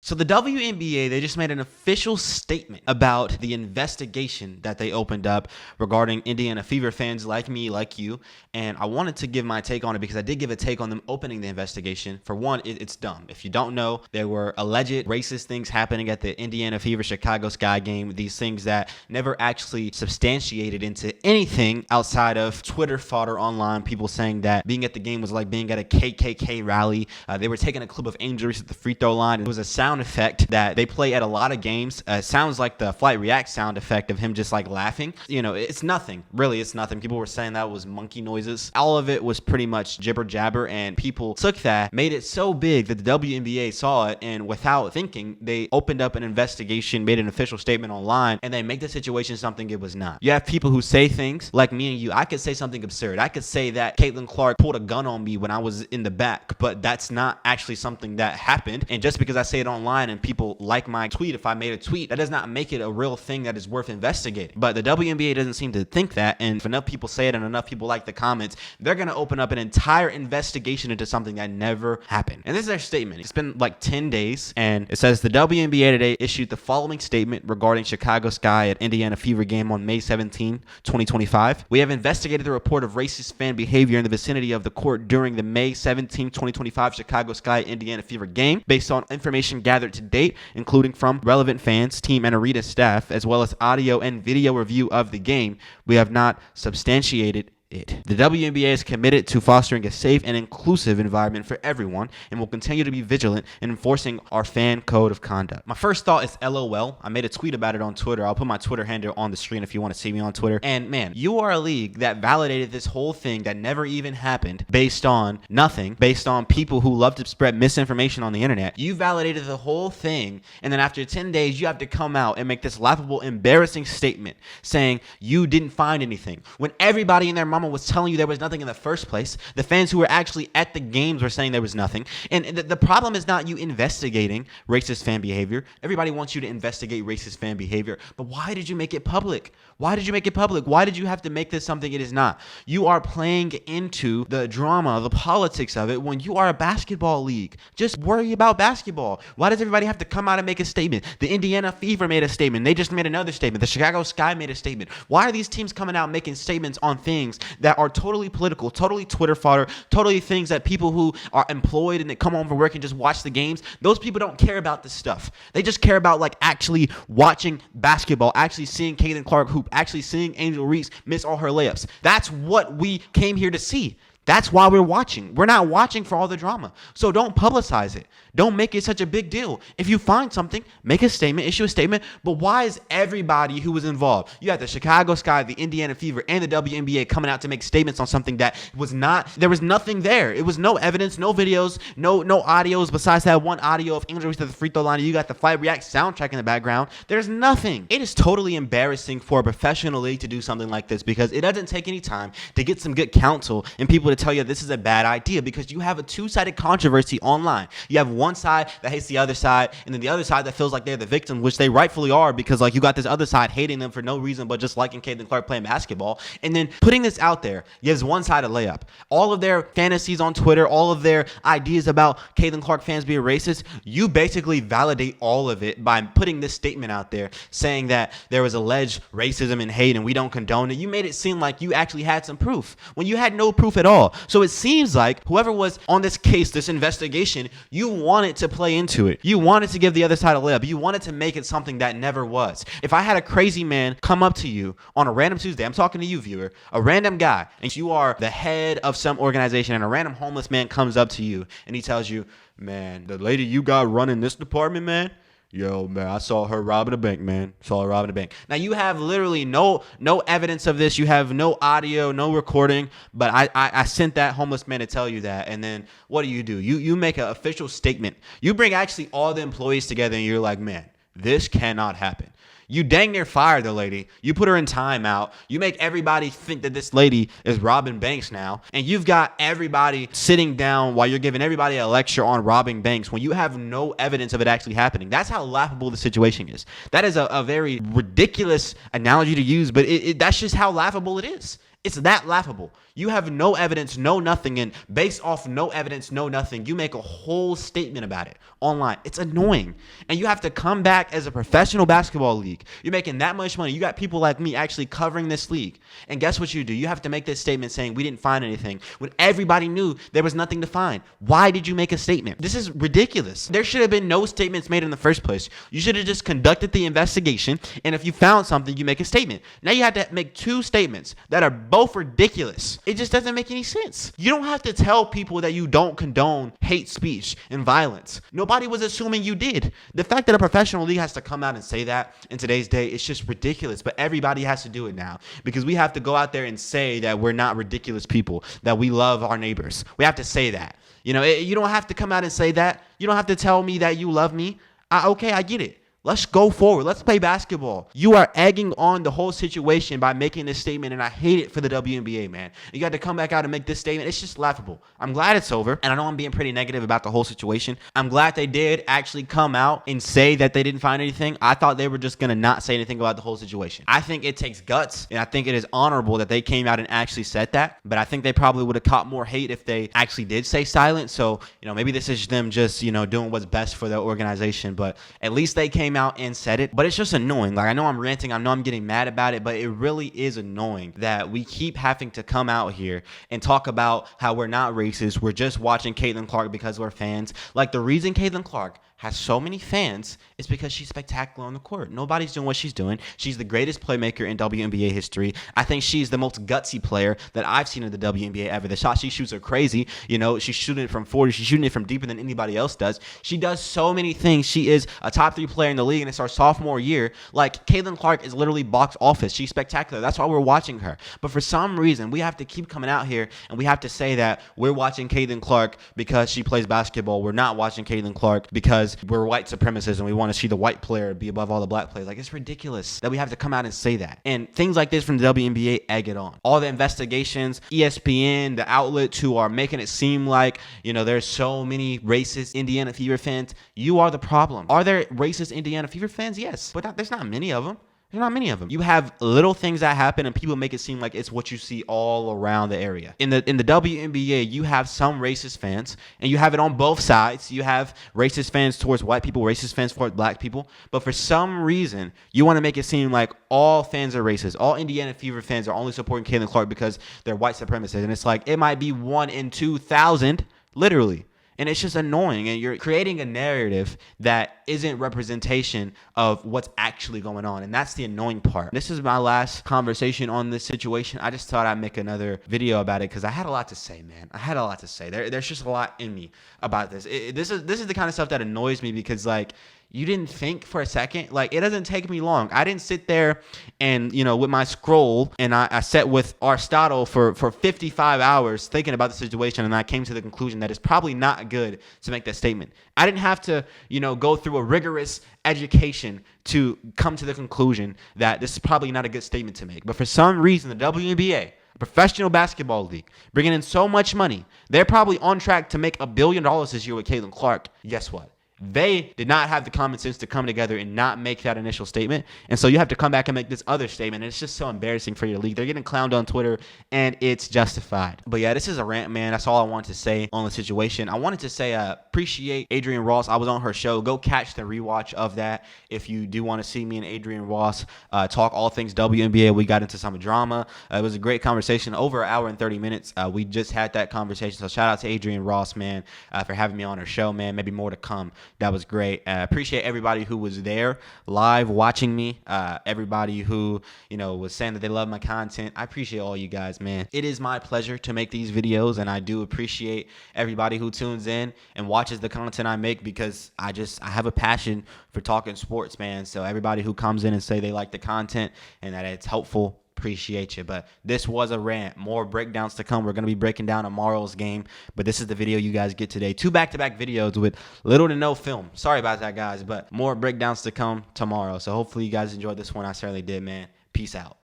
So the WNBA, they just made an official statement about the investigation that they opened up regarding Indiana Fever fans like me, like you. And I wanted to give my take on it because I did give a take on them opening the investigation. For one, it's dumb. If you don't know, there were alleged racist things happening at the Indiana Fever Chicago Sky game. These things that never actually substantiated into anything outside of Twitter fodder online. People saying that being at the game was like being at a KKK rally. They were taking a clip of Angel Reese at the free throw line. It was a sound effect that they play at a lot of games. Sounds like the Flight React sound effect of him just like laughing. You know, it's nothing. Really, it's nothing. People were saying that was monkey noises. All of it was pretty much jibber jabber, and people took that, made it so big that the WNBA saw it, and without thinking, they opened up an investigation, made an official statement online, and they make the situation something it was not. You have people who say things like me and you. I could say something absurd. I could say that Caitlin Clark pulled a gun on me when I was in the back, but that's not actually something that happened. And just because I say it online and people like my tweet, if I made a tweet, that does not make it a real thing that is worth investigating. But the WNBA doesn't seem to think that, and if enough people say it and enough people like the comments, they're going to open up an entire investigation into something that never happened. And this is their statement. It's been like 10 days, and it says the WNBA today issued the following statement regarding Chicago Sky at Indiana Fever game on May 17, 2025. We have investigated the report of racist fan behavior in the vicinity of the court during the May 17, 2025 Chicago Sky Indiana Fever game based on information gathered to date, including from relevant fans, team, and arena staff, as well as audio and video review of the game. We have not substantiated it. The WNBA is committed to fostering a safe and inclusive environment for everyone and will continue to be vigilant in enforcing our fan code of conduct. My first thought is LOL. I made a tweet about it on Twitter. I'll put my Twitter handle on the screen if you want to see me on Twitter. And man, you are a league that validated this whole thing that never even happened based on nothing, based on people who love to spread misinformation on the internet. You validated the whole thing, and then after 10 days, you have to come out and make this laughable, embarrassing statement saying you didn't find anything when everybody in their mama was telling you there was nothing in the first place. The fans who were actually at the games were saying there was nothing. And the problem is not you investigating racist fan behavior. Everybody wants you to investigate racist fan behavior. But why did you make it public? Why did you make it public? Why did you have to make this something it is not? You are playing into the drama, the politics of it when you are a basketball league. Just worry about basketball. Why does everybody have to come out and make a statement? The Indiana Fever made a statement. They just made another statement. The Chicago Sky made a statement. Why are these teams coming out making statements on things that are totally political, totally Twitter fodder, totally things that people who are employed and they come home from work and just watch the games, those people don't care about this stuff. They just care about like actually watching basketball, actually seeing Caitlin Clark hoop, actually seeing Angel Reese miss all her layups. That's what we came here to see. That's why we're watching. We're not watching for all the drama. So don't publicize it. Don't make it such a big deal. If you find something, make a statement, issue a statement. But why is everybody who was involved? You had the Chicago Sky, the Indiana Fever, and the WNBA coming out to make statements on something that was not, there was nothing there. It was no evidence, no videos, no audios besides that one audio of Angel Reese at the free throw line. You got the Flight React soundtrack in the background. There's nothing. It is totally embarrassing for a professional league to do something like this because it doesn't take any time to get some good counsel and people to tell you this is a bad idea because you have a two-sided controversy online. You have one side that hates the other side, and then the other side that feels like they're the victim, which they rightfully are because like you got this other side hating them for no reason but just liking Caitlin Clark playing basketball. And then putting this out there gives one side a layup. All of their fantasies on Twitter, all of their ideas about Caitlin Clark fans being racist, you basically validate all of it by putting this statement out there saying that there was alleged racism and hate and we don't condone it. You made it seem like you actually had some proof when you had no proof at all. So it seems like whoever was on this case, this investigation, you wanted to play into it. You wanted to give the other side a layup. You wanted to make it something that never was. If I had a crazy man come up to you on a random Tuesday, I'm talking to you, viewer, a random guy, and you are the head of some organization, and a random homeless man comes up to you, and he tells you, man, the lady you got running this department, man, yo, man, I saw her robbing a bank, man. Saw her robbing a bank. Now, you have literally no evidence of this. You have no audio, no recording. But I sent that homeless man to tell you that. And then what do? You make an official statement. You bring actually all the employees together and you're like, man, this cannot happen. You dang near fired the lady. You put her in timeout. You make everybody think that this lady is robbing banks now. And you've got everybody sitting down while you're giving everybody a lecture on robbing banks when you have no evidence of it actually happening. That's how laughable the situation is. That is a very ridiculous analogy to use, but that's just how laughable it is. It's that laughable. You have no evidence, no nothing, and based off no evidence, no nothing, you make a whole statement about it online. It's annoying. And you have to come back as a professional basketball league. You're making that much money. You got people like me actually covering this league. And guess what you do? You have to make this statement saying we didn't find anything when everybody knew there was nothing to find. Why did you make a statement? This is ridiculous. There should have been no statements made in the first place. You should have just conducted the investigation, and if you found something, you make a statement. Now you have to make two statements that are both ridiculous. It just doesn't make any sense. You don't have to tell people that you don't condone hate speech and violence. Nobody was assuming you did. The fact that a professional league has to come out and say that in today's day, it's just ridiculous. But everybody has to do it now because we have to go out there and say that we're not ridiculous people, that we love our neighbors. We have to say that. You don't have to come out and say that. You don't have to tell me that you love me. Okay, I get it. Let's go forward. Let's play basketball. You are egging on the whole situation by making this statement, and I hate it for the WNBA, man. You got to come back out and make this statement. It's just laughable. I'm glad it's over, and I know I'm being pretty negative about the whole situation. I'm glad they did actually come out and say that they didn't find anything. I thought they were just going to not say anything about the whole situation. I think it takes guts, and I think it is honorable that they came out and actually said that, but I think they probably would have caught more hate if they actually did say silent. So, maybe this is them just, doing what's best for their organization, but at least they came out and said it. But it's just annoying. Like, I know I'm ranting, I know I'm getting mad about it, but it really is annoying that we keep having to come out here and talk about how we're not racist. We're just watching Caitlin Clark because we're fans. Like, the reason Caitlin Clark has so many fans is because she's spectacular on the court. Nobody's doing what she's doing. She's the greatest playmaker in WNBA history. I think she's the most gutsy player that I've seen in the WNBA ever. The shots she shoots are crazy. She's shooting it from 40. She's shooting it from deeper than anybody else does. She does so many things. She is a top 3 player in the league, and it's our sophomore year. Like, Caitlin Clark is literally box office. She's spectacular. That's why we're watching her. But for some reason, we have to keep coming out here, and we have to say that we're watching Caitlin Clark because she plays basketball. We're not watching Caitlin Clark because we're white supremacists and we want to see the white player be above all the black players. Like, it's ridiculous that we have to come out and say that. And things like this from the WNBA egg it on. All the investigations, ESPN, the outlets who are making it seem like, there's so many racist Indiana Fever fans. You are the problem. Are there racist Indiana Fever fans? Yes, but there's not many of them. There's not many of them. You have little things that happen and people make it seem like it's what you see all around the area. In the WNBA, you have some racist fans, and you have it on both sides. You have racist fans towards white people, racist fans towards black people. But for some reason, you want to make it seem like all fans are racist. All Indiana Fever fans are only supporting Caitlin Clark because they're white supremacists. And it's like, it might be 1 in 2,000, literally. And it's just annoying, and you're creating a narrative that isn't representation of what's actually going on, and that's the annoying part. This is my last conversation on this situation. I just thought I'd make another video about it because I had a lot to say, man. I had a lot to say. There's just a lot in me about this. This is the kind of stuff that annoys me because, like, you didn't think for a second. Like, it doesn't take me long. I didn't sit there and, with my scroll, and I sat with Aristotle for 55 hours thinking about the situation, and I came to the conclusion that it's probably not good to make that statement. I didn't have to, go through a rigorous education to come to the conclusion that this is probably not a good statement to make. But for some reason, the WNBA, professional basketball league, bringing in so much money, they're probably on track to make $1 billion this year with Caitlin Clark. Guess what? They did not have the common sense to come together and not make that initial statement. And so you have to come back and make this other statement. And it's just so embarrassing for your league. They're getting clowned on Twitter, and it's justified. But yeah, this is a rant, man. That's all I wanted to say on the situation. I wanted to say appreciate Adrienne Ross. I was on her show. Go catch the rewatch of that if you do want to see me and Adrienne Ross talk all things WNBA. We got into some drama. It was a great conversation, over an hour and 30 minutes. We just had that conversation. So shout out to Adrienne Ross, man, for having me on her show, man. Maybe more to come. That was great. Appreciate everybody who was there live watching me. Everybody who, was saying that they love my content. I appreciate all you guys, man. It is my pleasure to make these videos, and I do appreciate everybody who tunes in and watches the content I make because I have a passion for talking sports, man. So everybody who comes in and say they like the content and that it's helpful, appreciate you. But this was a rant. More breakdowns to come. We're going to be breaking down tomorrow's game, but this is the video you guys get today. 2 back-to-back videos with little to no film. Sorry about that, guys, but more breakdowns to come tomorrow. So hopefully you guys enjoyed this one. I certainly did, man. Peace out.